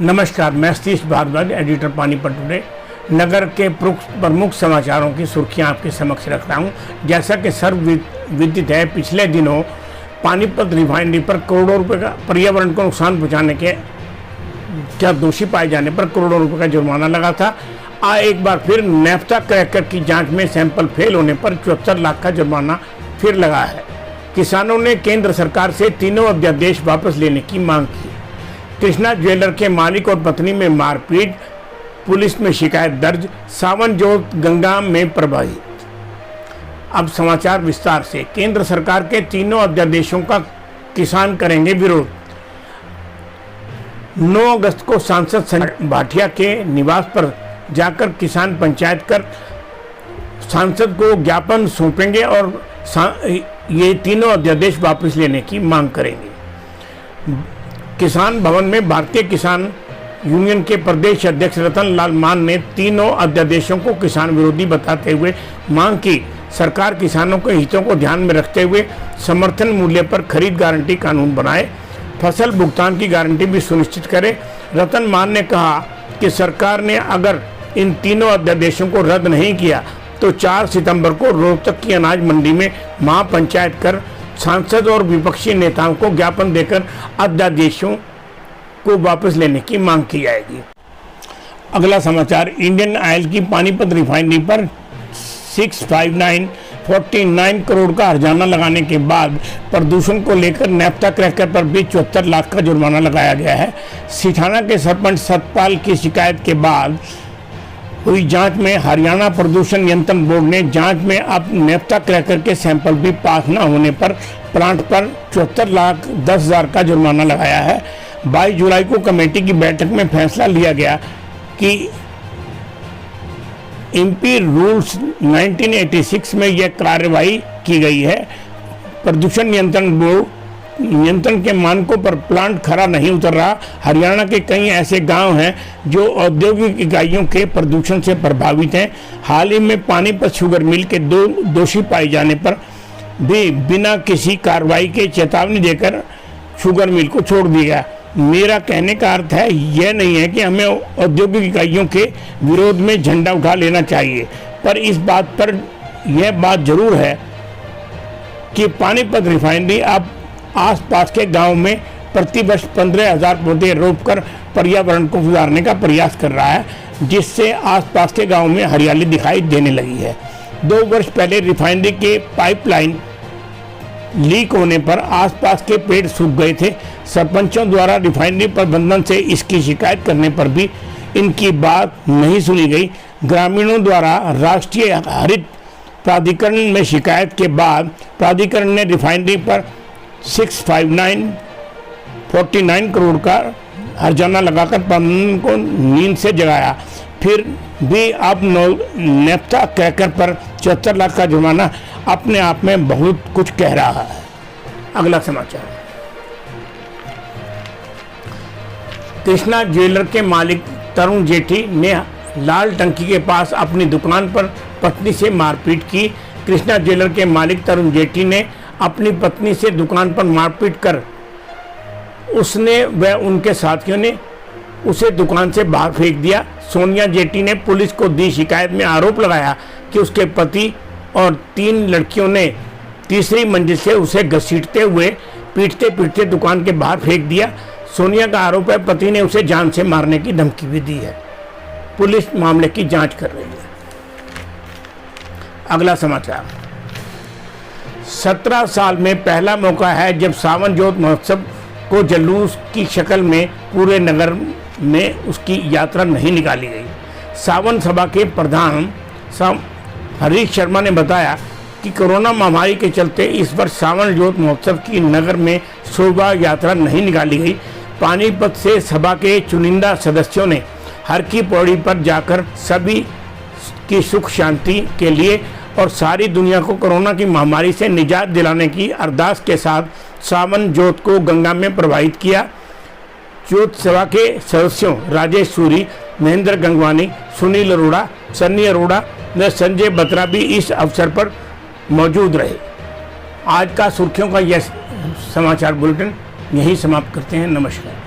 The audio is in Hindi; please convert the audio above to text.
नमस्कार, मैं सतीश भारद्वाज, एडिटर पानीपत टुडे। नगर के प्रमुख समाचारों की सुर्खियां आपके समक्ष रख रहा हूं। जैसा कि सर्वविदित है, पिछले दिनों पानीपत रिफाइनरी पर करोड़ों रुपए का पर्यावरण को नुकसान पहुंचाने के दोषी पाए जाने पर करोड़ों रुपए का जुर्माना लगा था। एक बार फिर नेफ्था क्रैकर की जांच में सैंपल फेल होने पर 74 लाख का जुर्माना फिर लगा है। किसानों ने केंद्र सरकार से तीनों अध्यादेश वापस लेने की मांग की। कृष्णा ज्वेलर के मालिक और पत्नी में मारपीट, पुलिस में शिकायत दर्ज, सावन जोत गंगा में प्रभावित। अब समाचार विस्तार से। केंद्र सरकार के तीनों अध्यादेशों का किसान करेंगे विरोध। 9 अगस्त को सांसद संजय भाटिया के निवास पर जाकर किसान पंचायत कर सांसद को ज्ञापन सौंपेंगे और ये तीनों अध्यादेश वापस लेने की मांग करेंगे। किसान भवन में भारतीय किसान यूनियन के प्रदेश अध्यक्ष रतन लाल मान ने तीनों अध्यादेशों को किसान विरोधी बताते हुए मांग की सरकार किसानों के हितों को ध्यान में रखते हुए समर्थन मूल्य पर खरीद गारंटी कानून बनाए, फसल भुगतान की गारंटी भी सुनिश्चित करे। रतन मान ने कहा कि सरकार ने अगर इन तीनों अध्यादेशों को रद्द नहीं किया तो 4 सितंबर को रोहतक की अनाज मंडी में महापंचायत कर सांसद और विपक्षी नेताओं को ज्ञापन देकर अध्यादेशों को वापस लेने की मांग की जाएगी। अगला समाचार। इंडियन ऑयल की पानीपत रिफाइनरी पर 659.49 करोड़ का हर्जाना लगाने के बाद प्रदूषण को लेकर नेफ्था क्रैकर पर भी 74 लाख का जुर्माना लगाया गया है। सिठाना के सरपंच सतपाल की शिकायत के बाद हुई जांच में हरियाणा प्रदूषण नियंत्रण बोर्ड ने जांच में अब नेफ्था क्रैकर के सैंपल भी पास न होने पर प्लांट पर 74,10,000 का जुर्माना लगाया है। 22 जुलाई को कमेटी की बैठक में फैसला लिया गया कि एमपी रूल्स 1986 में यह कार्रवाई की गई है। प्रदूषण नियंत्रण बोर्ड नियंत्रण के मानकों पर प्लांट खरा नहीं उतर रहा। हरियाणा के कई ऐसे गांव हैं जो औद्योगिक इकाइयों के प्रदूषण से प्रभावित हैं। हाल ही में पानीपत शुगर मिल के 2 दोषी पाए जाने पर भी बिना किसी कार्रवाई के चेतावनी देकर शुगर मिल को छोड़ दिया। मेरा कहने का अर्थ है यह नहीं है कि हमें औद्योगिक इकाइयों के विरोध में झंडा उठा लेना चाहिए, पर इस बात पर यह बात जरूर है कि पानीपत रिफाइनरी अब आसपास के गांव में प्रतिवर्ष 15,000 पौधे रोपकर पर्यावरण को सुधारने का प्रयास कर रहा है, जिससे आसपास के गांव में हरियाली दिखाई देने लगी है। 2 वर्ष पहले रिफाइनरी के पाइपलाइन लीक होने पर आसपास के पेड़ सूख गए थे। सरपंचों द्वारा रिफाइनरी प्रबंधन से इसकी शिकायत करने पर भी इनकी बात नहीं सुनी गई। ग्रामीणों द्वारा राष्ट्रीय हरित प्राधिकरण में शिकायत के बाद प्राधिकरण ने रिफाइनरी पर 659.49 करोड़ का हर्जाना लगाकर प्रबंधन को नींद से जगाया। फिर भी अब नेफ्था क्रैकर पर 74 लाख का जुर्माना अपने आप में बहुत कुछ कह रहा है। अगला समाचार। कृष्णा ज्वेलर के मालिक तरुण जेठी ने लाल टंकी के पास अपनी दुकान पर पत्नी से मारपीट की। कृष्णा ज्वेलर के मालिक तरुण जेठी ने अपनी पत्नी से दुकान पर मारपीट कर उसने व उनके साथियों ने उसे दुकान से बाहर फेंक दिया। सोनिया जेठी ने पुलिस को दी शिकायत में आरोप लगाया कि उसके पति और 3 लड़कियों ने तीसरी मंजिल से उसे घसीटते हुए पीटते पीटते दुकान के बाहर फेंक दिया। सोनिया का आरोप है पति ने उसे जान से मारने की धमकी भी दी है। पुलिस मामले की जांच कर रही है। अगला समाचार। 17 साल में पहला मौका है जब सावन जोत महोत्सव को जुलूस की शक्ल में पूरे नगर में उसकी यात्रा नहीं निकाली गई। सावन सभा के प्रधान हरीश शर्मा ने बताया कि कोरोना महामारी के चलते इस वर्ष सावन जोत महोत्सव की नगर में शोभा यात्रा नहीं निकाली गई। पानीपत से सभा के चुनिंदा सदस्यों ने हर की पौड़ी पर जाकर सभी की सुख शांति के लिए और सारी दुनिया को कोरोना की महामारी से निजात दिलाने की अरदास के साथ सावन जोत को गंगा में प्रवाहित किया। जोत सभा के सदस्यों राजेश सूरी, महेंद्र गंगवानी, सुनील अरोड़ा, सन्नी अरोड़ा व संजय बत्रा भी इस अवसर पर मौजूद रहे। आज का सुर्खियों का यह समाचार बुलेटिन यहीं समाप्त करते हैं। नमस्कार।